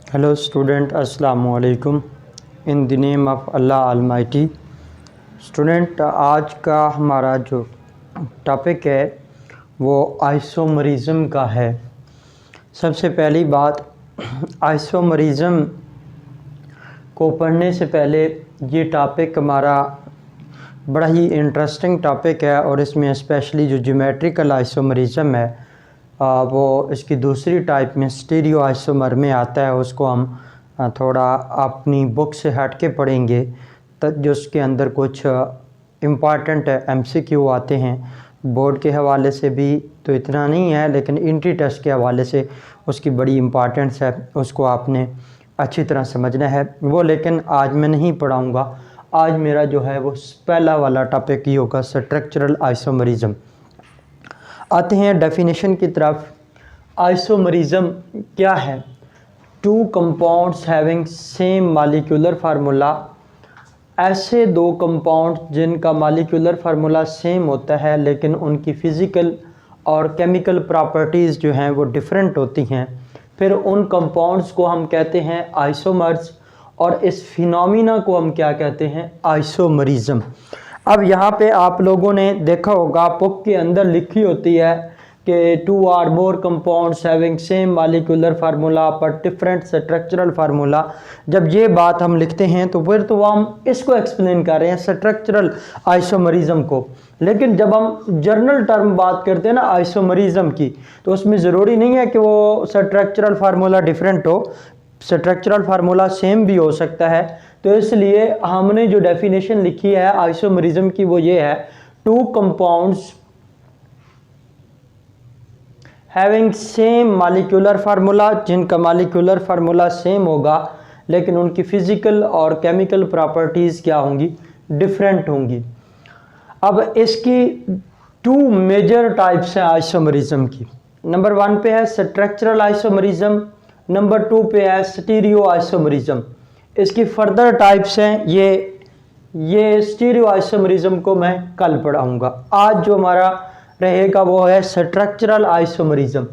Hello student, अस्सलाम वालेकुम। In the name of Allah Almighty. Student, आज का हमारा जो टॉपिक है वो आइसोमरिज़म का है। सबसे पहली बात, आइसोमरिज़म को पढ़ने से पहले ये टॉपिक हमारा बड़ा ही इंटरेस्टिंग टॉपिक है और इसमें स्पेशली जो ज्योमेट्रिकल आइसोमरिज़म है वो इसकी दूसरी टाइप में स्टीरियो आइसोमर में आता है। उसको हम थोड़ा अपनी बुक से हट के पढ़ेंगे तब जो उसके अंदर कुछ इम्पॉर्टेंट MCQ आते हैं। बोर्ड के हवाले से भी तो इतना नहीं है, लेकिन इंट्री टेस्ट के हवाले से उसकी बड़ी इम्पॉर्टेंस है, उसको आपने अच्छी तरह समझना है वो। लेकिन आज मैं नहीं पढ़ाऊँगा। आज मेरा जो है वो पहला वाला टॉपिक ही होगा, स्ट्रक्चरल आइसोमरिज़म। आते हैं डेफिनेशन की तरफ। आइसोमरिज़म क्या है? Two compounds having same molecular formula, ऐसे दो कंपाउंड जिनका मॉलिक्यूलर फार्मूला सेम होता है लेकिन उनकी फ़िज़िकल और केमिकल प्रॉपर्टीज़ जो हैं वो डिफरेंट होती हैं, फिर उन कंपाउंड्स को हम कहते हैं आइसोमर्स और इस फिनोमिना को हम क्या कहते हैं? आइसोमरिज़म। अब यहाँ पे आप लोगों ने देखा होगा बुक के अंदर लिखी होती है कि two or more compounds having same molecular formula but different structural formula. जब ये बात हम लिखते हैं तो फिर तो हम इसको एक्सप्लेन कर रहे हैं, स्ट्रक्चरल आइसोमरिज़म को। लेकिन जब हम जर्नल टर्म बात करते हैं ना आइसोमरिज़म की, तो उसमें ज़रूरी नहीं है कि वो स्ट्रक्चरल फार्मूला डिफरेंट हो, स्ट्रक्चरल फार्मूला सेम भी हो सकता है। तो इसलिए हमने जो डेफिनेशन लिखी है आइसोमरिज़म की वो ये है, two compounds having same molecular formula, जिनका मॉलिक्यूलर फार्मूला सेम होगा लेकिन उनकी फ़िज़िकल और केमिकल प्रॉपर्टीज़ क्या होंगी? डिफरेंट होंगी। अब इसकी टू मेजर टाइप्स हैं आइसोमरिज़म की। नंबर 1 पे है स्ट्रक्चरल आइसोमरिज़म, नंबर 2 पे है स्टीरियो आइसोमरिज़म। इसकी फर्दर टाइप्स हैं ये स्टीरियो आइसोमरिज़म को मैं कल पढ़ाऊँगा। आज जो हमारा रहेगा वो है स्ट्रक्चरल आइसोमरिज़म।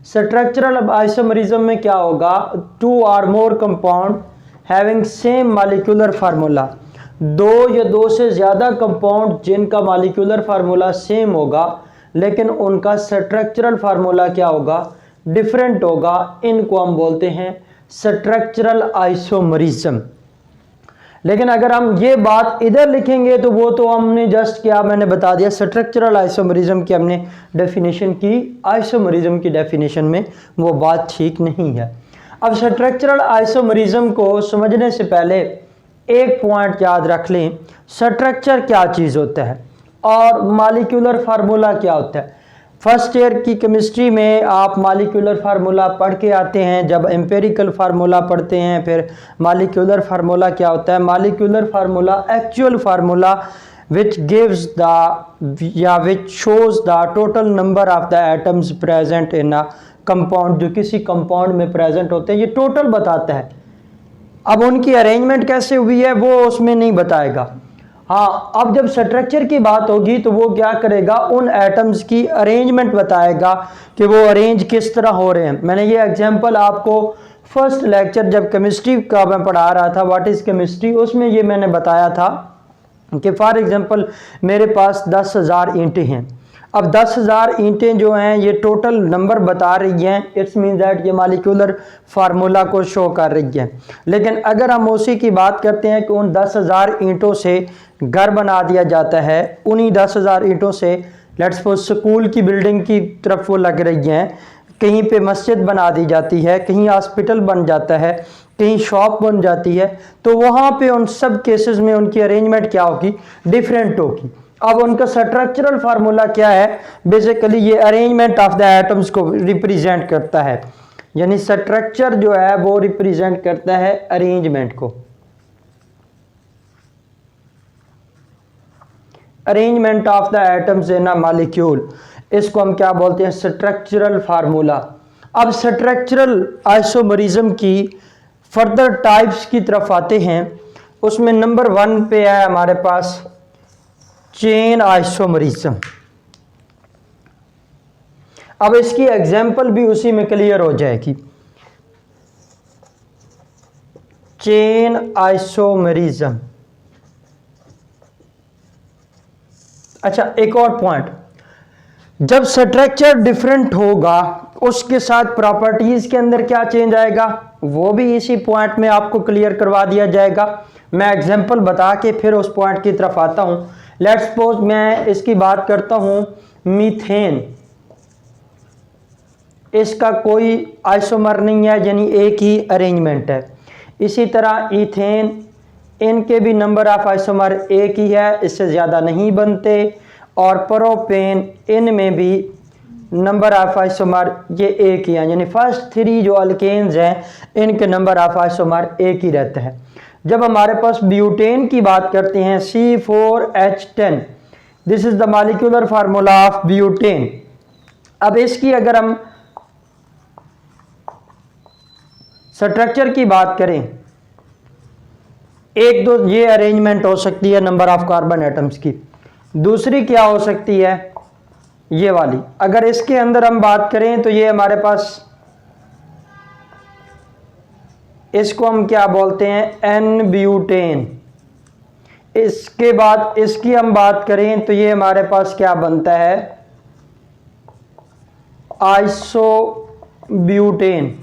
स्ट्रक्चरल आइसोमरिज़म में क्या होगा? Two or more compound having same molecular formula, दो या दो से ज़्यादा कंपाउंड जिनका मॉलिक्यूलर फार्मूला सेम होगा लेकिन उनका स्ट्रक्चरल फार्मूला क्या होगा? डिफरेंट होगा। इनको हम बोलते हैं स्ट्रक्चरल आइसोमरिज़म। लेकिन अगर हम ये बात इधर लिखेंगे तो वो तो हमने जस्ट क्या मैंने बता दिया, स्ट्रक्चरल आइसोमरिज़म की हमने डेफिनेशन की, आइसोमरिज़म की डेफिनेशन में वो बात ठीक नहीं है। अब स्ट्रक्चरल आइसोमरिज़म को समझने से पहले एक पॉइंट याद रख लें, स्ट्रक्चर क्या चीज़ होता है और मॉलिक्यूलर फार्मूला क्या होता है। फर्स्ट ईयर की केमिस्ट्री में आप मॉलिक्यूलर फार्मूला पढ़ के आते हैं, जब एम्पेरिकल फार्मूला पढ़ते हैं फिर मॉलिक्यूलर फार्मूला क्या होता है। Molecular formula actual formula which gives the या which shows the total number of the atoms present in a compound, जो किसी कंपाउंड में प्रेजेंट होते हैं ये टोटल बताता है। अब उनकी अरेंजमेंट कैसे हुई है वो उसमें नहीं बताएगा। हाँ, अब जब स्ट्रक्चर की बात होगी तो वो क्या करेगा? उन एटम्स की अरेंजमेंट बताएगा कि वो अरेंज किस तरह हो रहे हैं। मैंने ये एग्जांपल आपको फर्स्ट लेक्चर जब केमिस्ट्री का मैं पढ़ा रहा था, व्हाट इज़ केमिस्ट्री, उसमें ये मैंने बताया था कि फॉर एग्जांपल मेरे पास 10,000 ईंटें हैं। अब 10,000 ईंटें जो हैं ये टोटल नंबर बता रही हैं, इट्स मीन दैट ये मॉलिक्यूलर फार्मूला को शो कर रही है। लेकिन अगर हम उसी की बात करते हैं कि उन 10,000 ईंटों से घर बना दिया जाता है, उन्हीं 10,000 ईंटों से लेट्स सपोज स्कूल की बिल्डिंग की तरफ वो लग रही हैं, कहीं पे मस्जिद बना दी जाती है, कहीं हॉस्पिटल बन जाता है, कहीं शॉप बन जाती है, तो वहाँ पे उन सब केसेस में उनकी अरेंजमेंट क्या होगी? डिफरेंट होगी। अब उनका स्ट्रक्चरल फार्मूला क्या है? बेसिकली ये अरेंजमेंट ऑफ द एटम्स को रिप्रेजेंट करता है, यानी स्ट्रक्चर जो है वो रिप्रेजेंट करता है अरेंजमेंट को। Arrangement of the atoms in a molecule, इसको हम क्या बोलते हैं? Structural formula. अब स्ट्रक्चरल आइसोमरिज़म की फर्दर टाइप्स की तरफ आते हैं। उसमें नंबर 1 पे है हमारे पास चेन आइसोमरिज़म। अब इसकी एग्जाम्पल भी उसी में क्लियर हो जाएगी। Chain isomerism. अच्छा, एक और पॉइंट, जब स्ट्रक्चर डिफरेंट होगा उसके साथ प्रॉपर्टीज के अंदर क्या चेंज आएगा, वो भी इसी पॉइंट में आपको क्लियर करवा दिया जाएगा। मैं एग्जांपल बता के फिर उस पॉइंट की तरफ आता हूं। लेट्स सपोज मैं इसकी बात करता हूं मीथेन, इसका कोई आइसोमर नहीं है, यानी एक ही अरेंजमेंट है। इसी तरह इथेन, इनके भी नंबर ऑफ आइसोमर एक ही है, इससे ज़्यादा नहीं बनते। और प्रोपेन, इनमें भी नंबर ऑफ आइसोमर ये एक ही है, यानी फर्स्ट थ्री जो अल्केन्स हैं इनके नंबर ऑफ आइसोमर एक ही रहता है। जब हमारे पास ब्यूटेन की बात करते हैं C4H10, this is the molecular formula of butane. अब इसकी अगर हम स्ट्रक्चर की बात करें, एक दो ये अरेंजमेंट हो सकती है नंबर ऑफ कार्बन एटम्स की, दूसरी क्या हो सकती है ये वाली। अगर इसके अंदर हम बात करें तो ये हमारे पास, इसको हम क्या बोलते हैं, एन ब्यूटेन। इसके बाद इसकी हम बात करें तो ये हमारे पास क्या बनता है, आइसो ब्यूटेन।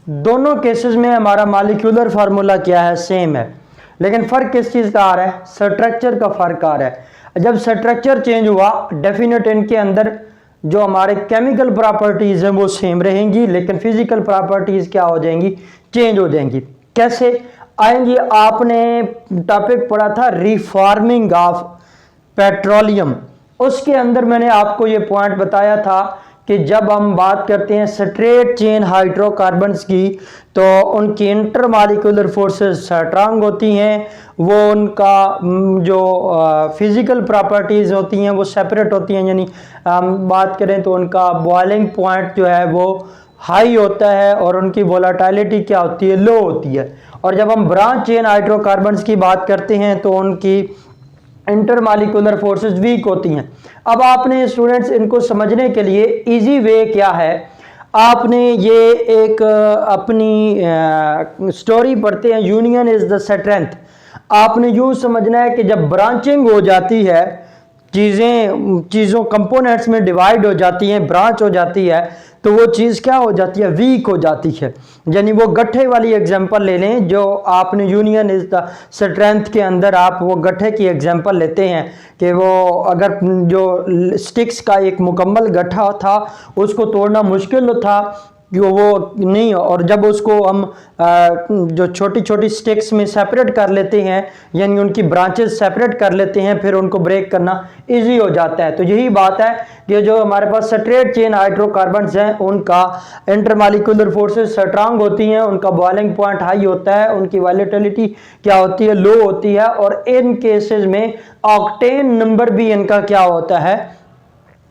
दोनों केसेस में हमारा मॉलिक्यूलर फार्मूला क्या है, सेम है, लेकिन फर्क किस चीज का आ रहा है, स्ट्रक्चर का फर्क आ रहा है। जब स्ट्रक्चर चेंज हुआ डेफिनेट इनके अंदर जो हमारे केमिकल प्रॉपर्टीज हैं वो सेम रहेंगी, लेकिन फिजिकल प्रॉपर्टीज क्या हो जाएंगी, चेंज हो जाएंगी। कैसे आएंगी, आपने टॉपिक पढ़ा था रिफॉर्मिंग ऑफ पेट्रोलियम, उसके अंदर मैंने आपको ये पॉइंट बताया था कि जब हम बात करते हैं स्ट्रेट चेन हाइड्रोकार्बन्स की तो उनकी इंटरमॉलिक्यूलर फोर्सेस स्ट्रांग होती हैं, वो उनका जो फिजिकल प्रॉपर्टीज होती हैं वो सेपरेट होती हैं। यानी हम बात करें तो उनका बॉइलिंग पॉइंट जो है वो हाई होता है और उनकी वोलेटिलिटी क्या होती है, लो होती है। और जब हम ब्रांच चेन हाइड्रोकार्बन्स की बात करते हैं तो उनकी इंटरमॉलिक्यूलर फोर्सेस वीक होती हैं। अब आपने स्टूडेंट्स इनको समझने के लिए इजी वे क्या है, आपने ये एक अपनी स्टोरी पढ़ते हैं, यूनियन इज द स्ट्रेंथ। आपने यूं समझना है कि जब ब्रांचिंग हो जाती है, चीज़ों कंपोनेंट्स में डिवाइड हो जाती हैं, ब्रांच हो जाती है, तो वो चीज़ क्या हो जाती है, वीक हो जाती है। यानी वो गट्ठे वाली एग्जांपल ले लें जो आपने यूनियन इज द स्ट्रेंथ के अंदर आप वो गट्ठे की एग्जांपल लेते हैं कि वो अगर जो स्टिक्स का एक मुकम्मल गट्ठा था उसको तोड़ना मुश्किल था कि वो नहीं, और जब उसको हम जो छोटी छोटी स्टिक्स में सेपरेट कर लेते हैं, यानी उनकी ब्रांचेस सेपरेट कर लेते हैं, फिर उनको ब्रेक करना इजी हो जाता है। तो यही बात है कि जो हमारे पास स्ट्रेट चेन हाइड्रोकार्बन्स हैं उनका इंटरमॉलिक्यूलर फोर्सेस स्ट्रांग होती हैं, उनका बॉइलिंग पॉइंट हाई होता है, उनकी वॉलेटिलिटी क्या होती है, लो होती है, और इन केसेस में ऑक्टेन नंबर भी इनका क्या होता है,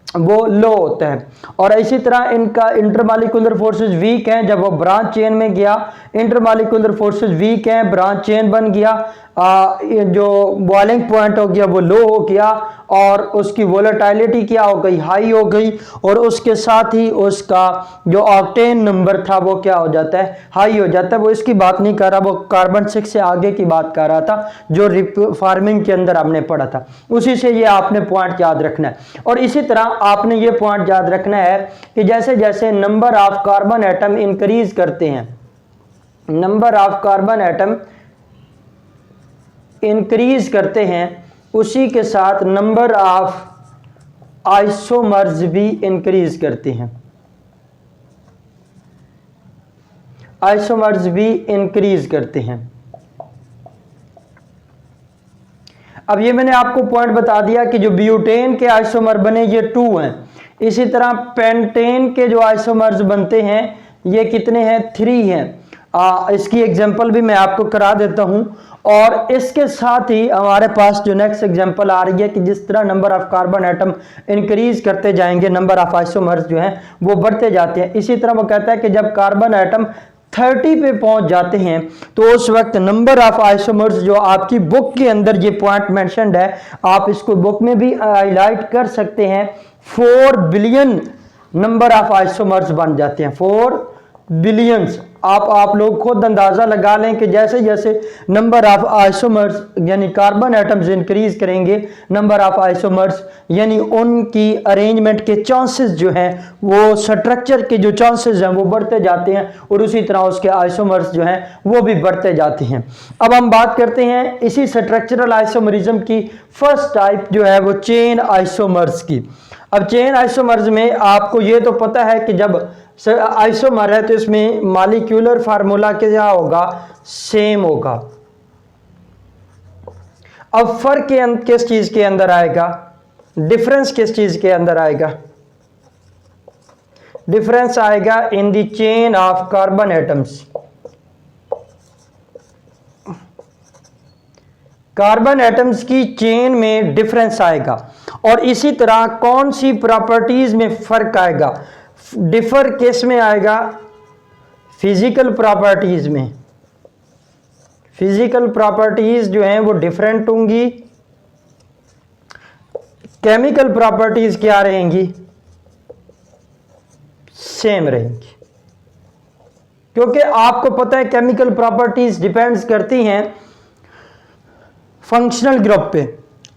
वो लो होता है। और इसी तरह इनका इंटरमॉलिक्यूलर फोर्सेस वीक हैं, जब वो ब्रांच चेन में गया इंटरमॉलिक्यूलर फोर्सेस वीक हैं, ब्रांच चेन बन गया, जो बॉइलिंग पॉइंट हो गया वो लो हो गया और उसकी वोलेटिलिटी क्या हो गई, हाई हो गई, और उसके साथ ही उसका जो ऑक्टेन नंबर था वो क्या हो जाता है, हाई हो जाता है। वो इसकी बात नहीं कर रहा, वो कार्बन 6 से आगे की बात कर रहा था जो रिफॉर्मिंग के अंदर हमने पढ़ा था, उसी से ये आपने पॉइंट याद रखना है। और इसी तरह आपने ये पॉइंट याद रखना है कि जैसे जैसे number of carbon atom increase करते हैं, number of carbon atom increase करते हैं, उसी के साथ नंबर ऑफ आइसोमर्स भी इंक्रीज करते हैं, आइसोमर्स भी इंक्रीज करते हैं। अब ये मैंने आपको पॉइंट बता दिया कि जो ब्यूटेन के आइसोमर बने ये 2 हैं, इसी तरह पेंटेन के जो आइसोमर्स बनते हैं ये कितने हैं, 3 हैं। इसकी एग्जांपल भी मैं आपको करा देता हूं। और इसके साथ ही हमारे पास जो नेक्स्ट एग्जांपल आ रही है कि जिस तरह number of carbon atom increase करते जाएंगे नंबर ऑफ आइसोमर्स जो हैं वो बढ़ते जाते हैं। इसी तरह वो कहता है कि जब कार्बन एटम 30 पे पहुंच जाते हैं तो उस वक्त नंबर ऑफ आइसोमर्स, जो आपकी बुक के अंदर ये पॉइंट मेंशन्ड है, आप इसको बुक में भी हाईलाइट कर सकते हैं, 4 बिलियन नंबर ऑफ आइसोमर्स बन जाते हैं, 4 बिलियंस आप लोग खुद अंदाज़ा लगा लें कि जैसे जैसे नंबर ऑफ आइसोमर्स यानी कार्बन एटम्स इंक्रीज करेंगे, नंबर ऑफ आइसोमर्स यानी उनकी अरेंजमेंट के चांसेस जो हैं, वो स्ट्रक्चर के जो चांसेस हैं वो बढ़ते जाते हैं, और उसी तरह उसके आइसोमर्स जो हैं वो भी बढ़ते जाते हैं। अब हम बात करते हैं इसी स्ट्रक्चरल आइसोमरिज्म की फर्स्ट टाइप जो है वो चेन आइसोमर्स की। अब चेन आइसोमर्स में आपको ये तो पता है कि जब आइसोमर है तो इसमें मॉलिक्यूलर फार्मूला क्या होगा, सेम होगा। अब फर्क किस चीज के अंदर आएगा, डिफरेंस किस चीज के अंदर आएगा, डिफरेंस आएगा in the chain of carbon atoms. Carbon atoms की चेन में डिफरेंस आएगा, और इसी तरह कौन सी प्रॉपर्टीज में फर्क आएगा, डिफर किस में आएगा, फिजिकल प्रॉपर्टीज में। फिजिकल प्रॉपर्टीज जो हैं वो डिफरेंट होंगी, केमिकल प्रॉपर्टीज क्या रहेंगी, सेम रहेंगी। क्योंकि आपको पता है केमिकल प्रॉपर्टीज डिपेंड्स करती हैं फंक्शनल ग्रुप पे।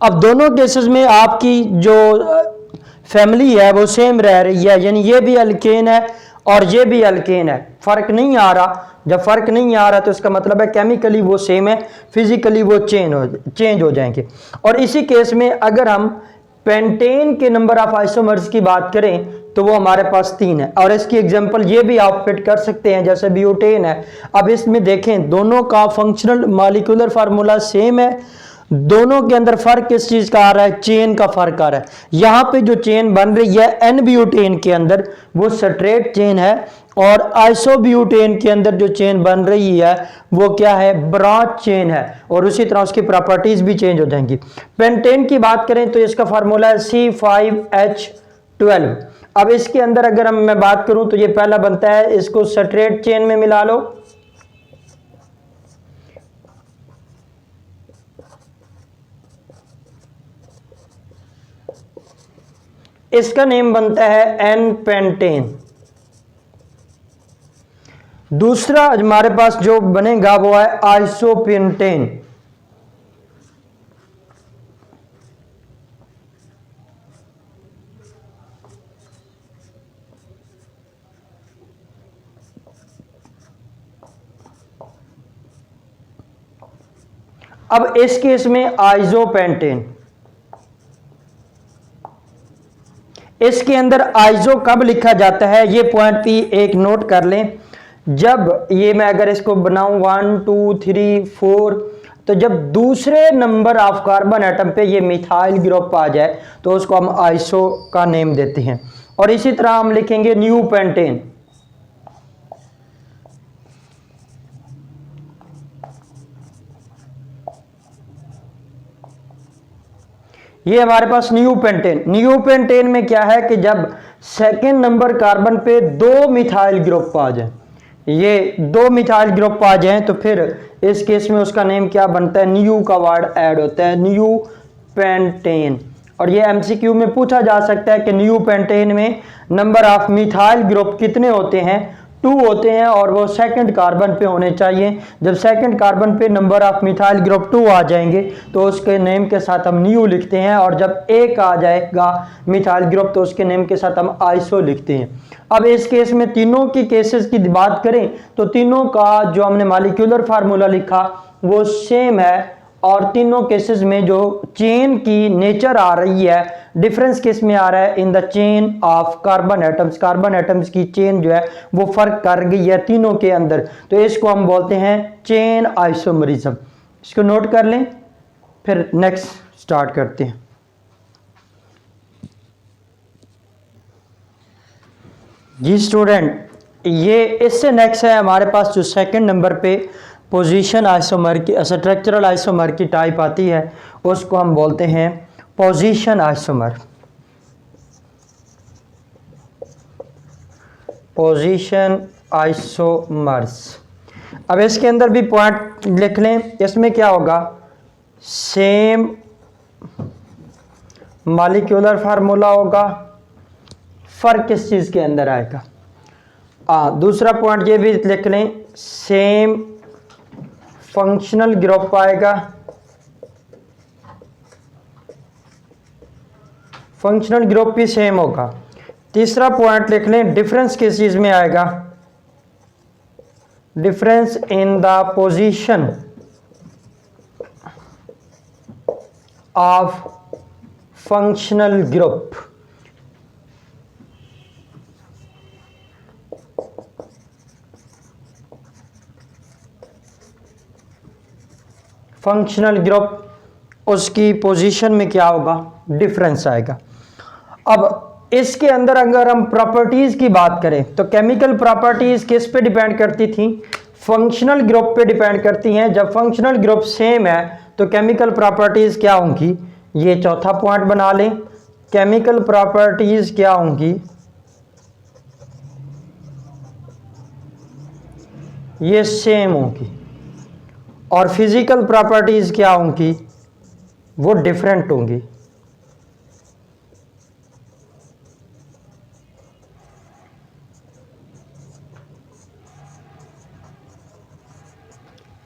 अब दोनों केसेस में आपकी जो फैमिली है वो सेम रह रही है, यानी ये भी अल्केन है और ये भी अल्केन है, फर्क नहीं आ रहा। जब फर्क नहीं आ रहा तो इसका मतलब है केमिकली वो सेम है, फिजिकली वो चेंज हो जाएंगे। और इसी केस में अगर हम पेंटेन के नंबर ऑफ आइसोमर्स की बात करें तो वो हमारे पास 3 है, और इसकी एग्जांपल ये भी आप फिट कर सकते हैं जैसे ब्यूटेन है। अब इसमें देखें दोनों का फंक्शनल मॉलिक्यूलर फार्मूला सेम है, दोनों के अंदर फर्क किस चीज का आ रहा है, चेन का फर्क आ रहा है। यहां पे जो चेन बन रही है एन ब्यूटेन के अंदर वो स्ट्रेट चेन है, और आइसोब्यूटेन के अंदर जो चेन बन रही है वो क्या है, ब्रांच चेन है, और उसी तरह उसकी प्रॉपर्टीज भी चेंज हो जाएंगी। पेंटेन की बात करें तो इसका फार्मूला है C5H12। अब इसके अंदर अगर मैं बात करूं तो ये पहला बनता है, इसको स्ट्रेट चेन में मिला लो, इसका नेम बनता है एन पेंटेन। दूसरा हमारे पास जो बनेगा वो है आइसोपेंटेन। अब इस केस में आइसोपेंटेन, इसके अंदर आइसो कब लिखा जाता है, ये पॉइंट भी एक नोट कर लें। जब ये मैं अगर इसको बनाऊं 1 2 3 4, तो जब दूसरे नंबर ऑफ कार्बन एटम पे ये मिथाइल ग्रुप आ जाए तो उसको हम आइसो का नेम देते हैं। और इसी तरह हम लिखेंगे न्यू पेंटेन। ये हमारे पास न्यू पेंटेन। न्यू पेंटेन में क्या है कि जब सेकेंड नंबर कार्बन पे 2 मिथाइल ग्रुप आ जाए, ये 2 मिथाइल ग्रुप आ जाए तो फिर इस केस में उसका नेम क्या बनता है, न्यू का वर्ड ऐड होता है, न्यू पेंटेन। और ये एमसीक्यू में पूछा जा सकता है कि न्यू पेंटेन में नंबर ऑफ मिथाइल ग्रुप कितने होते हैं, 2 होते हैं, और वो सेकंड कार्बन पे होने चाहिए। जब सेकंड कार्बन पे नंबर ऑफ मिथाइल ग्रुप 2 आ जाएंगे तो उसके नेम के साथ हम न्यू लिखते हैं, और जब एक आ जाएगा मिथाइल ग्रुप तो उसके नेम के साथ हम आइसो लिखते हैं। अब इस केस में तीनों की केसेस की बात करें तो तीनों का जो हमने मॉलिक्यूलर फार्मूला लिखा वो सेम है, और तीनों केसेस में जो चेन की नेचर आ रही है, डिफरेंस किस में आ रहा है, in the chain of carbon atoms. Carbon atoms की चेन जो है वो फर्क कर गई है तीनों के अंदर, तो इसको हम बोलते हैं चेन आइसोमरिज्म। इसको नोट कर लें, फिर नेक्स्ट स्टार्ट करते हैं। जी स्टूडेंट, ये इससे नेक्स्ट है हमारे पास जो सेकंड नंबर पे पोजीशन आइसोमर की, स्ट्रक्चरल आइसोमर की टाइप आती है, उसको हम बोलते हैं पोजीशन आइसोमर। Position isomers. अब इसके अंदर भी पॉइंट लिख लें, इसमें क्या होगा, सेम मॉलिक्यूलर फार्मूला होगा, फर्क किस चीज के अंदर आएगा, दूसरा पॉइंट ये भी लिख लें, सेम फंक्शनल ग्रुप आएगा, फंक्शनल ग्रुप भी सेम होगा। तीसरा पॉइंट लिख लें, डिफरेंस किस चीज में आएगा, difference in the position of functional group. Functional group उसकी पोजीशन में क्या होगा, डिफरेंस आएगा। अब इसके अंदर अगर हम प्रॉपर्टीज की बात करें तो केमिकल प्रॉपर्टीज किस पे डिपेंड करती थी, फंक्शनल ग्रुप पे डिपेंड करती हैं। जब फंक्शनल ग्रुप सेम है तो केमिकल प्रॉपर्टीज क्या होंगी, ये चौथा पॉइंट बना लें, केमिकल प्रॉपर्टीज क्या होंगी, ये सेम होंगी, और फिजिकल प्रॉपर्टीज क्या होंगी, वो डिफरेंट होंगी।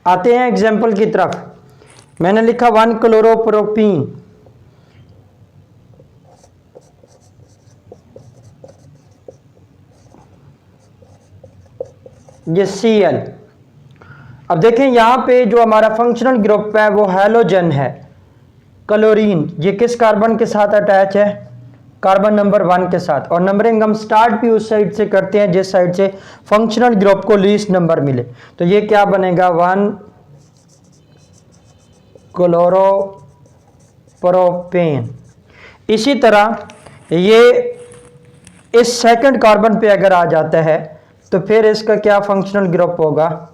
आते हैं एग्जाम्पल की तरफ। मैंने लिखा 1 क्लोरोप्रोपीन, ये Cl। अब देखें यहां पे जो हमारा फंक्शनल ग्रुप है वो हैलोजन है, क्लोरीन, ये किस कार्बन के साथ अटैच है, कार्बन नंबर 1 के साथ। और नंबरिंग हम स्टार्ट भी उस साइड से करते हैं जिस साइड से फंक्शनल ग्रुप को लीस्ट नंबर मिले। तो ये क्या बनेगा, 1 क्लोरोप्रोपेन। इसी तरह ये इस सेकंड कार्बन पे अगर आ जाता है तो फिर इसका क्या फंक्शनल ग्रुप होगा,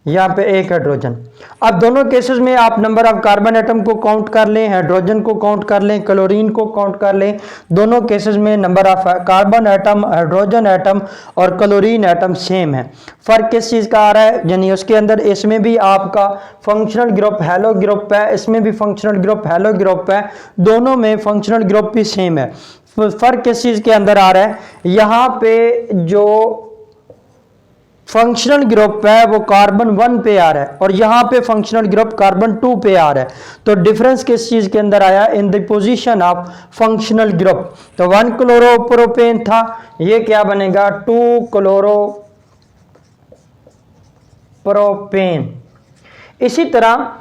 यहां पे एक हाइड्रोजन। अब दोनों केसेस में आप नंबर ऑफ कार्बन एटम को काउंट कर लें, हाइड्रोजन को काउंट कर लें, क्लोरीन को काउंट कर लें, दोनों केसेस में number of carbon atom, hydrogen atom और क्लोरीन एटम सेम है। फर्क किस चीज का आ रहा है, यानी उसके अंदर इसमें भी आपका फंक्शनल ग्रुप हैलो ग्रुप है, इसमें भी फंक्शनल ग्रुप हैलो ग्रुप है, दोनों में फंक्शनल ग्रुप भी सेम है। फर्क किस चीज के अंदर आ रहा है, यहां पे जो फंक्शनल ग्रुप है वो कार्बन 1 पे आ रहा है और यहां पे फंक्शनल ग्रुप कार्बन 2 पे आ रहा है। तो डिफरेंस किस चीज के अंदर आया, इन the position of functional group. तो 1 क्लोरोप्रोपेन था, ये क्या बनेगा, 2 क्लोरोप्रोपेन। इसी तरह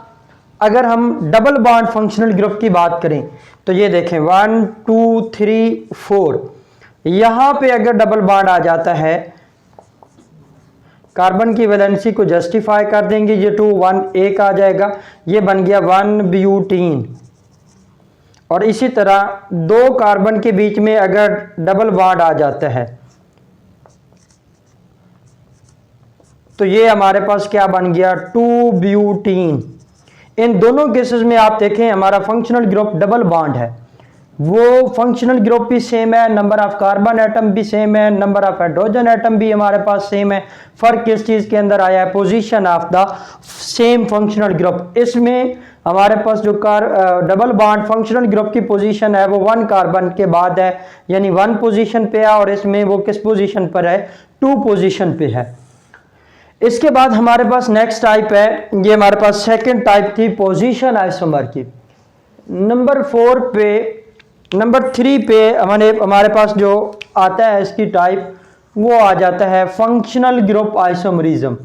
अगर हम डबल बॉन्ड फंक्शनल ग्रुप की बात करें तो ये देखें 1 2 3 4, यहां पे अगर डबल बॉन्ड आ जाता है, कार्बन की वैलेंसी को जस्टिफाई कर देंगे, ये 2 1 एक आ जाएगा, ये बन गया 1 ब्यूटीन। और इसी तरह 2 कार्बन के बीच में अगर डबल बॉन्ड आ जाता है तो ये हमारे पास क्या बन गया, 2 ब्यूटीन। इन दोनों केसेस में आप देखें हमारा फंक्शनल ग्रुप डबल बॉन्ड है, वो फंक्शनल ग्रुप भी सेम है, नंबर ऑफ कार्बन एटम भी सेम है, नंबर ऑफ हाइड्रोजन एटम भी हमारे पास सेम है। फर्क किस चीज के अंदर आया है, position of the same functional group. इसमें हमारे पास जो डबल बॉन्ड फंक्शनल ग्रुप की पोजीशन है वो 1 कार्बन के बाद है, यानी 1 पोजीशन पे है, और इसमें वो किस पोजीशन पर है, 2 पोजीशन पे है। इसके बाद हमारे पास नेक्स्ट टाइप है, ये हमारे पास सेकेंड टाइप थी पोजीशन आइसोमर की। नंबर 4 पे, नंबर 3 पे हमारे पास जो आता है इसकी टाइप, वो आ जाता है functional group isomerism.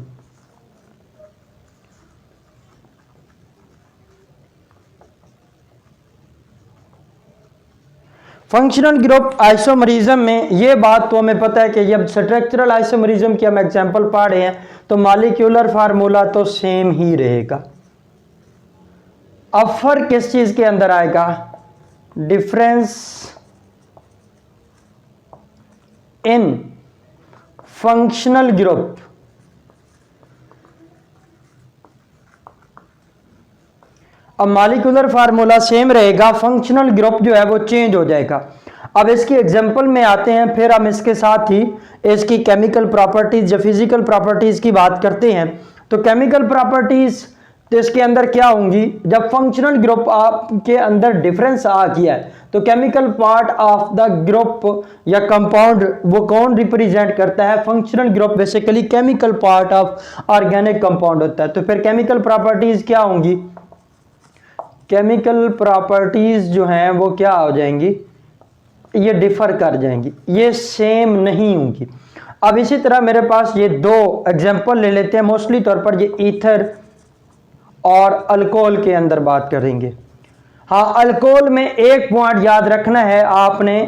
Functional group isomerism में ये बात तो हमें पता है कि जब स्ट्रक्चरल आइसोमरिज्म की हम एग्जांपल पढ़ रहे हैं तो मॉलिक्यूलर फार्मूला तो सेम ही रहेगा। अब फर्क किस चीज के अंदर आएगा, डिफरेंस इन फंक्शनल ग्रुप। अब मॉलिक्यूलर फार्मूला सेम रहेगा, फंक्शनल ग्रुप जो है वो चेंज हो जाएगा। अब इसकी एग्जांपल में आते हैं, फिर हम इसके साथ ही इसकी केमिकल प्रॉपर्टीज या फिजिकल प्रॉपर्टीज की बात करते हैं। तो केमिकल प्रॉपर्टीज तो इसके अंदर क्या होंगी, जब फंक्शनल ग्रुप आपके अंदर डिफरेंस आ गया है तो chemical part of the group या कंपाउंड वो कौन रिप्रेजेंट करता है, functional group basically chemical part of organic compound होता है। तो फिर केमिकल प्रॉपर्टीज क्या होंगी, केमिकल प्रॉपर्टीज जो हैं वो क्या हो जाएंगी, ये डिफर कर जाएंगी, ये सेम नहीं होंगी। अब इसी तरह मेरे पास ये दो एग्जांपल ले लेते हैं, मोस्टली तौर पर ये ईथर और अल्कोहल के अंदर बात करेंगे। हाँ, अल्कोहल में एक पॉइंट याद रखना है आपने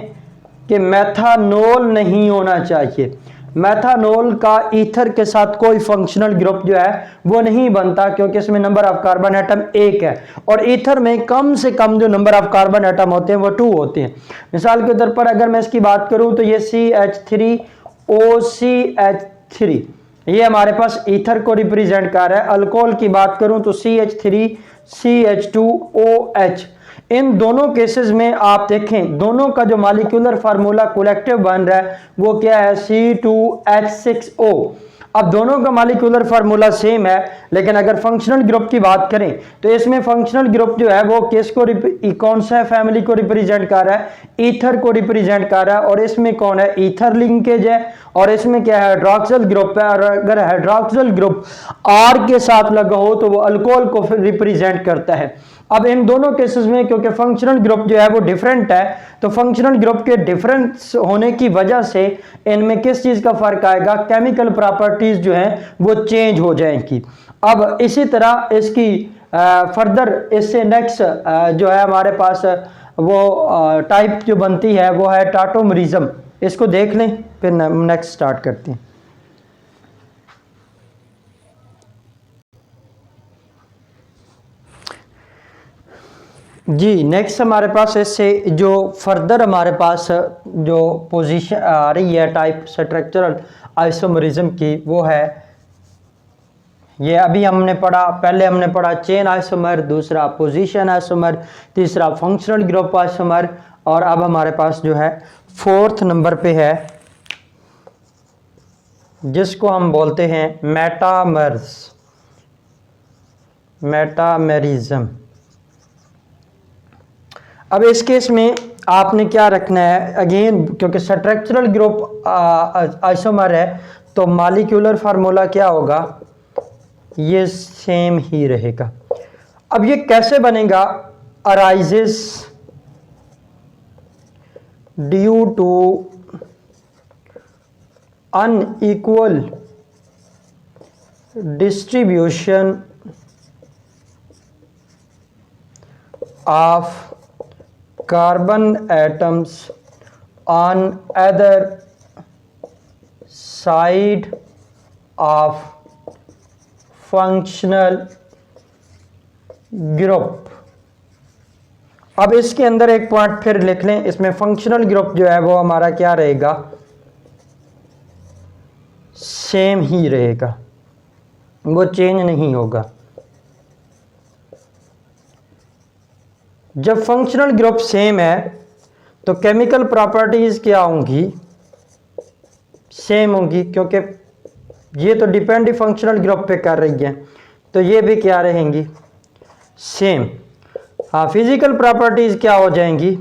कि मेथानॉल नहीं होना चाहिए। मेथानॉल का ईथर के साथ कोई फंक्शनल ग्रुप जो है वो नहीं बनता, क्योंकि इसमें नंबर ऑफ कार्बन एटम एक है और ईथर में कम से कम जो नंबर ऑफ कार्बन एटम होते हैं वो 2 होते हैं। मिसाल के तौर पर अगर मैं इसकी बात करूं तो ये CH3OCH3 ये हमारे पास ईथर को रिप्रेजेंट कर रहा है। अल्कोहल की बात करूं तो CH3CH2OH। इन दोनों केसेस में आप देखें दोनों का जो मॉलिक्यूलर फार्मूला कलेक्टिव बन रहा है वो क्या है, C2H6O। अब दोनों का मॉलिक्यूलर फार्मूला सेम है, लेकिन अगर फंक्शनल ग्रुप की बात करें तो इसमें फंक्शनल ग्रुप जो है वो किसको कौन सा फैमिली को रिप्रेजेंट कर रहा है, ईथर को रिप्रेजेंट कर रहा है। और इसमें कौन है, ईथर लिंकेज है और इसमें क्या है, हाइड्रोक्सिल ग्रुप है। और अगर हाइड्रोक्सिल ग्रुप R के साथ लगा हो तो वो अल्कोहल को रिप्रेजेंट करता है। अब इन दोनों केसेस में क्योंकि फंक्शनल ग्रुप जो है वो डिफरेंट है, तो फंक्शनल ग्रुप के डिफरेंस होने की वजह से इनमें किस चीज का फर्क आएगा, केमिकल प्रॉपर्टीज जो हैं वो चेंज हो जाएंगी। अब इसी तरह इसकी फर्दर इससे नेक्स्ट जो है हमारे पास वो टाइप जो बनती है वो है टाटोमरिज्म। इसको देख लें फिर नेक्स्ट स्टार्ट करते हैं। जी नेक्स्ट हमारे पास इससे जो फर्दर हमारे पास जो पोजीशन आ रही है टाइप स्ट्रक्चरल आइसोमरिज्म की, वो है ये अभी हमने पढ़ा, पहले हमने पढ़ा चेन आइसोमर, दूसरा पोजीशन आइसोमर, तीसरा फंक्शनल ग्रुप आइसोमर, और अब हमारे पास जो है 4th नंबर पे है जिसको हम बोलते हैं मेटामेरिज्म। अब इस केस में आपने क्या रखना है, अगेन क्योंकि स्ट्रक्चरल ग्रुप आइसोमर है तो मॉलिक्यूलर फार्मूला क्या होगा, ये सेम ही रहेगा। अब ये कैसे बनेगा, arises due to unequal distribution of carbon atoms on either side of functional group। अब इसके अंदर एक पॉइंट फिर लिख लें, इसमें फंक्शनल ग्रुप जो है वो हमारा क्या रहेगा, सेम ही रहेगा, वो चेंज नहीं होगा। जब फंक्शनल ग्रुप सेम है तो केमिकल प्रॉपर्टीज क्या होंगी, सेम होंगी, क्योंकि ये तो डिपेंड ही फंक्शनल ग्रुप पे कर रही है तो ये भी क्या रहेंगी, सेम। हाँ, फिजिकल प्रॉपर्टीज क्या हो जाएंगी,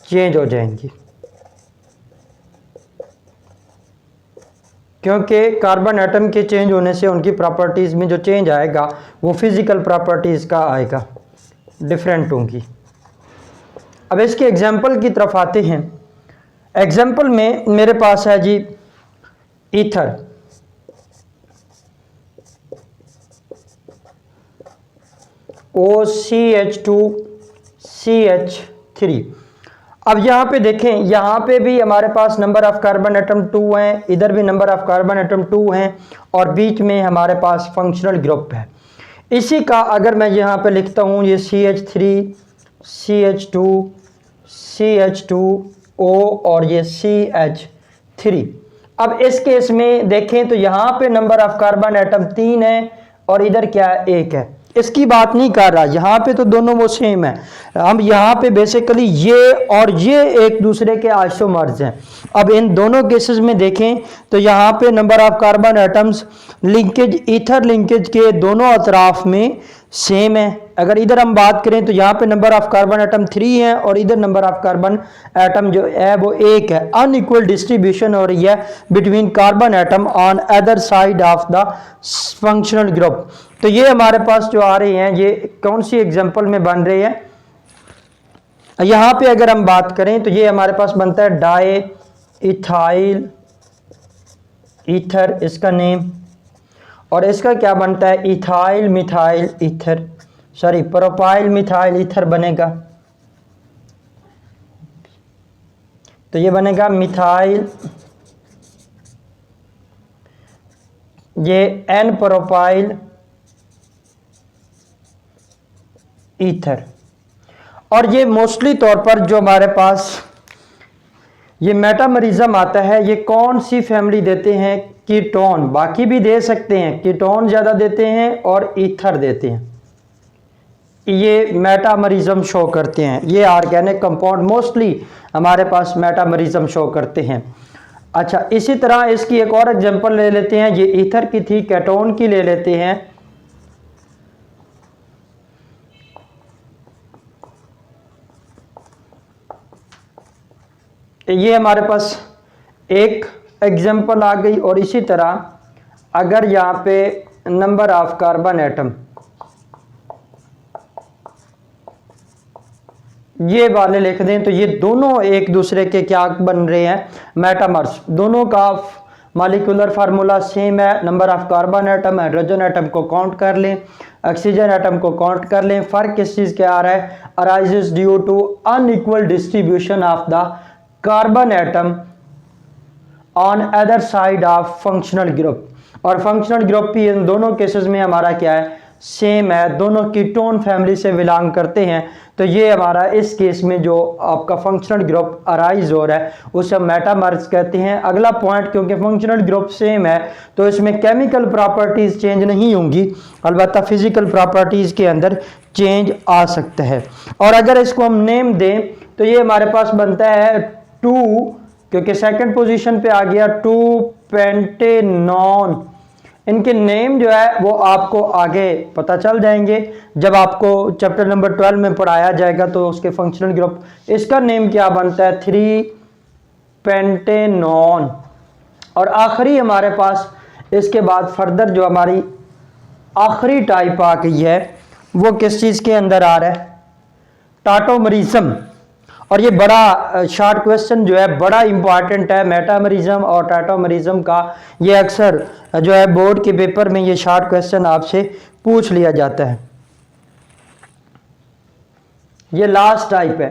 चेंज हो जाएंगी, क्योंकि कार्बन एटम के चेंज होने से उनकी प्रॉपर्टीज में जो चेंज आएगा वो फिजिकल प्रॉपर्टीज का आएगा, डिफरेंट होंगी। अब इसके एग्जाम्पल की तरफ आते हैं। एग्जाम्पल में मेरे पास है जी ईथर, OCH2CH3। अब यहाँ पे देखें, यहाँ पे भी हमारे पास नंबर ऑफ कार्बन एटम 2 हैं, इधर भी नंबर ऑफ कार्बन एटम 2 हैं और बीच में हमारे पास फंक्शनल ग्रुप है। इसी का अगर मैं यहाँ पे लिखता हूँ ये CH3CH2CH2O और ये CH3। अब इस केस में देखें तो यहाँ पे नंबर ऑफ कार्बन एटम 3 है और इधर क्या है, 1 है। इसकी बात नहीं कर रहा, यहाँ पे तो दोनों वो सेम है। हम यहाँ पे बेसिकली ये और ये एक दूसरे के आइसोमर्स हैं। अब इन दोनों केसेस में देखें तो यहाँ पे number of carbon atoms linkage, ether linkage के दोनों अतराफ में सेम है। अगर इधर हम बात करें तो यहाँ पे नंबर ऑफ कार्बन एटम 3 है और इधर नंबर ऑफ कार्बन एटम जो है वो 1 है। अनइक्वल डिस्ट्रीब्यूशन हो रही है between carbon atom on other side of the functional group. तो ये हमारे पास जो आ रहे हैं ये कौन सी एग्जांपल में बन रहे हैं, यहाँ पे अगर हम बात करें तो ये हमारे पास बनता है डाई इथाइल ईथर इसका नेम, और इसका क्या बनता है ethyl methyl ether, sorry propyl methyl ether बनेगा। तो ये बनेगा मिथाइल, ये एन प्रोपाइल ईथर। और ये मोस्टली तौर पर जो हमारे पास ये मेटामरिज्म आता है ये कौन सी फैमिली देते हैं, कीटोन, बाकी भी दे सकते हैं, कीटोन ज़्यादा देते हैं और ईथर देते हैं, ये मेटामरिज्म शो करते हैं। ये ऑर्गेनिक कंपाउंड मोस्टली हमारे पास मेटामरिज्म शो करते हैं। अच्छा, इसी तरह इसकी एक और एग्जांपल ले लेते हैं, ये ईथर की थी, केटोन की ले लेते हैं। ये हमारे पास एक एग्जांपल आ गई। और इसी तरह अगर यहाँ पे नंबर ऑफ कार्बन एटम ये वाले लिख दें तो ये दोनों एक दूसरे के क्या बन रहे हैं, मेटामर्स। दोनों का मॉलिक्यूलर फार्मूला सेम है। Number of carbon atom, hydrogen atom को काउंट कर लें, ऑक्सीजन एटम को काउंट कर लें। फर्क किस चीज़ क्या आ रहा है, arises due to unequal distribution of the carbon atom on other side of functional group. और फंक्शनल ग्रुप भी इन दोनों केसेस में हमारा क्या है, सेम है, दोनों कीटोन फैमिली से बिलोंग करते हैं। तो ये हमारा इस केस में जो आपका फंक्शनल ग्रुप अराइज हो रहा है उसे मेटामर्स कहते हैं। अगला पॉइंट, क्योंकि फंक्शनल ग्रुप सेम है तो इसमें केमिकल प्रॉपर्टीज चेंज नहीं होंगी, अलबत्ता फिजिकल प्रॉपर्टीज के अंदर चेंज आ सकता है। और अगर इसको हम नेम दें तो ये हमारे पास बनता है 2, क्योंकि सेकंड पोजीशन पे आ गया 2 पेंटेनॉन। इनके नेम जो है वो आपको आगे पता चल जाएंगे जब आपको चैप्टर नंबर 12 में पढ़ाया जाएगा, तो उसके फंक्शनल ग्रुप। इसका नेम क्या बनता है 3 पेंटेनॉन। और आखिरी हमारे पास इसके बाद फर्दर जो हमारी आखिरी टाइप आ गई है वो किस चीज़ के अंदर आ रहा है, टाटोमरिज्म। और ये बड़ा शॉर्ट क्वेश्चन जो है बड़ा इंपॉर्टेंट है, मेटामरिज्म और टाटोमरिज्म का। ये अक्सर जो है बोर्ड के पेपर में ये शॉर्ट क्वेश्चन आपसे पूछ लिया जाता है। ये लास्ट टाइप है।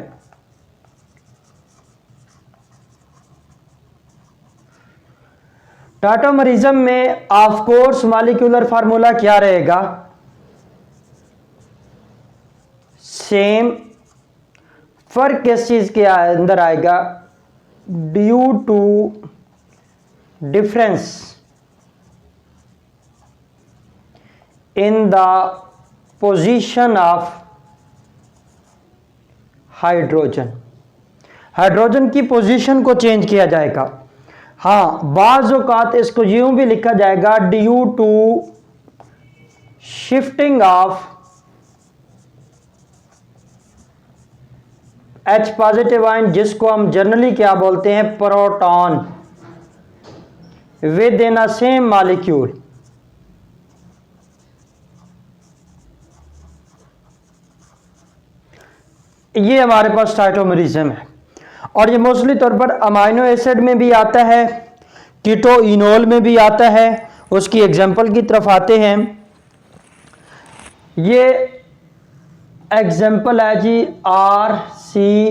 टाटोमरिज्म में ऑफ कोर्स मॉलिक्यूलर फार्मूला क्या रहेगा, सेम। फर्क किस चीज के अंदर आएगा, due to difference in the position of hydrogen. Hydrogen की पोजीशन को चेंज किया जाएगा। हाँ, बाज़ औक़ात इसको यूं भी लिखा जाएगा, due to shifting of H positive ion, जिसको हम जनरली क्या बोलते हैं, proton, within a same molecule. ये हमारे पास टाटोमरिज्म है। और ये मोस्टली तौर पर अमाइनो एसिड में भी आता है, कीटोइनोल में भी आता है। उसकी एग्जांपल की तरफ आते हैं। ये एग्जाम्पल है जी RCHCOOH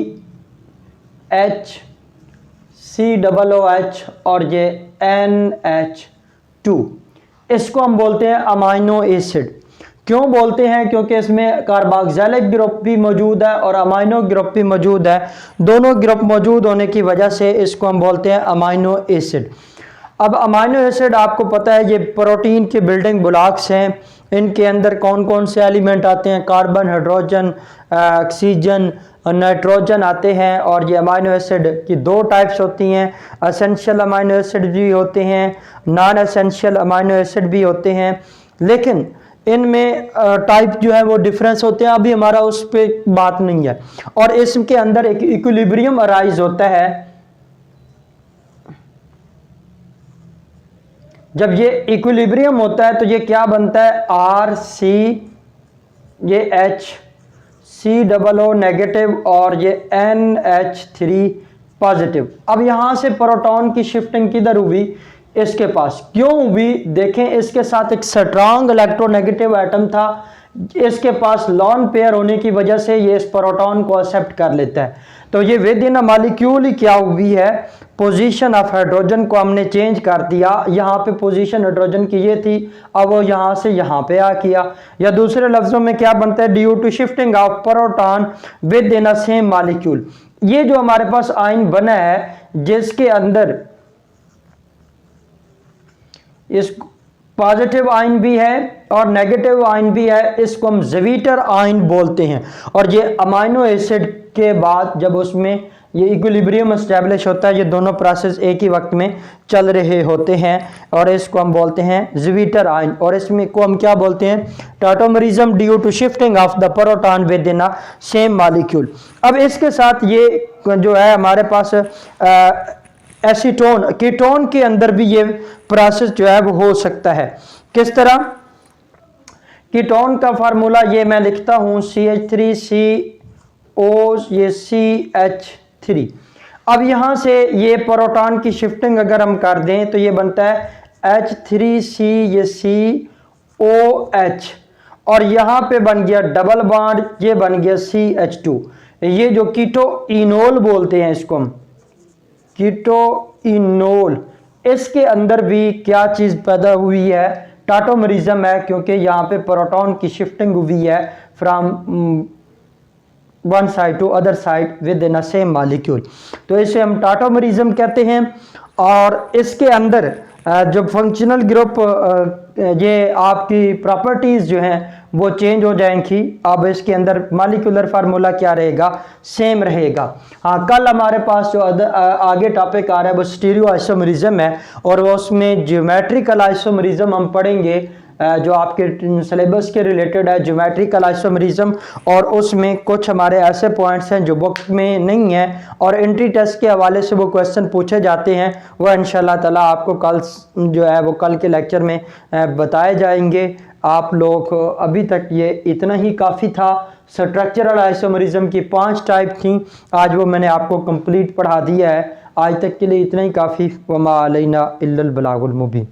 और ये NH2। इसको हम बोलते हैं अमाइनो एसिड। क्यों बोलते हैं, क्योंकि इसमें कार्बोक्सिलिक ग्रुप भी मौजूद है और अमाइनो ग्रुप भी मौजूद है। दोनों ग्रुप मौजूद होने की वजह से इसको हम बोलते हैं अमाइनो एसिड। अब अमाइनो एसिड आपको पता है ये प्रोटीन के बिल्डिंग ब्लॉक्स हैं। इनके अंदर कौन कौन से एलिमेंट आते हैं, कार्बन, हाइड्रोजन, ऑक्सीजन, नाइट्रोजन आते हैं। और ये अमाइनो एसिड की दो टाइप्स होती हैं, एसेंशियल अमाइनो एसिड भी होते हैं, नॉन एसेंशियल अमाइनो एसिड भी होते हैं, लेकिन इनमें टाइप जो है वो डिफरेंस होते हैं। अभी हमारा उस पर बात नहीं है। और इसके अंदर एक इक्विलिब्रियम अराइज होता है। जब ये इक्विलिब्रियम होता है तो ये क्या बनता है, RC, ये HCOO नेगेटिव और ये NH3 पॉजिटिव। अब यहां से प्रोटॉन की शिफ्टिंग किधर हुई, इसके पास क्यों हुई, देखें इसके साथ एक स्ट्रांग इलेक्ट्रोनेगेटिव एटम था, इसके पास लॉन पेयर होने की वजह से ये इस प्रोटॉन को एक्सेप्ट कर लेता है। तो ये विद इन अ मॉलिक्यूल ही क्या हुई है, पोजीशन ऑफ हाइड्रोजन को हमने चेंज कर दिया। यहाँ पे पोजीशन हाइड्रोजन की ये थी, अब वो यहाँ से यहाँ पे आ किया। या दूसरे लफ्जों में क्या बनता है, due to shifting of proton within a same molecule. ये जो हमारे पास आयन बना है जिसके अंदर इस पॉजिटिव आयन भी है और नेगेटिव आयन भी है, इसको हम ज़वीटर आयन बोलते हैं। और ये अमाइनो एसिड के बाद जब उसमें ये इक्विलिब्रियम एस्टेब्लिश होता है, ये दोनों प्रोसेस एक ही वक्त में चल रहे होते हैं और इसको हम बोलते हैं ज़वीटर आयन। और इसमें को हम क्या बोलते हैं, tautomerism due to shifting of the proton within a same molecule. अब इसके साथ ये जो है हमारे पास एसीटोन, कीटोन के अंदर भी ये प्रोसेस जो है वो हो सकता है। किस तरह, कीटोन का फार्मूला ये मैं लिखता हूं CH3CO, ये CH3। अब यहां से ये प्रोटॉन की शिफ्टिंग अगर हम कर दें तो ये बनता है H3C, ये COH, और यहां पे बन गया डबल बॉन्ड, ये बन गया CH2। ये जो कीटोइनोल बोलते हैं इसको हम, कीटोइनोल, इसके अंदर भी क्या चीज पैदा हुई है, टॉटोमरिज्म है, क्योंकि यहाँ पे प्रोटॉन की शिफ्टिंग हुई है from one side to other side within a same molecule. तो इसे हम टॉटोमरिज्म कहते हैं। और इसके अंदर जो फंक्शनल ग्रुप, ये आपकी प्रॉपर्टीज जो हैं वो चेंज हो जाएंगी। अब इसके अंदर मॉलिक्यूलर फार्मूला क्या रहेगा, सेम रहेगा। हाँ, कल हमारे पास जो आगे टॉपिक आ रहा है वो स्टीरियो आइसोमरिज्म है, और वो उसमें ज्योमेट्रिकल आइसोमरिज्म हम पढ़ेंगे, जो आपके सिलेबस के रिलेटेड है, ज्योमेट्रिकल आइसोमरिज्म। और उसमें कुछ हमारे ऐसे पॉइंट्स हैं जो बुक में नहीं है और एंट्री टेस्ट के हवाले से वो क्वेश्चन पूछे जाते हैं, वो इंशाल्लाह ताला आपको कल जो है वो कल के लेक्चर में बताए जाएंगे। आप लोग अभी तक ये इतना ही काफ़ी था। स्ट्रक्चरल आइसोमरिज्म की 5 टाइप थी, आज वो मैंने आपको कंप्लीट पढ़ा दिया है। आज तक के लिए इतना ही काफ़ी। वमा अलैना इल्लल बलागुल मुबीन।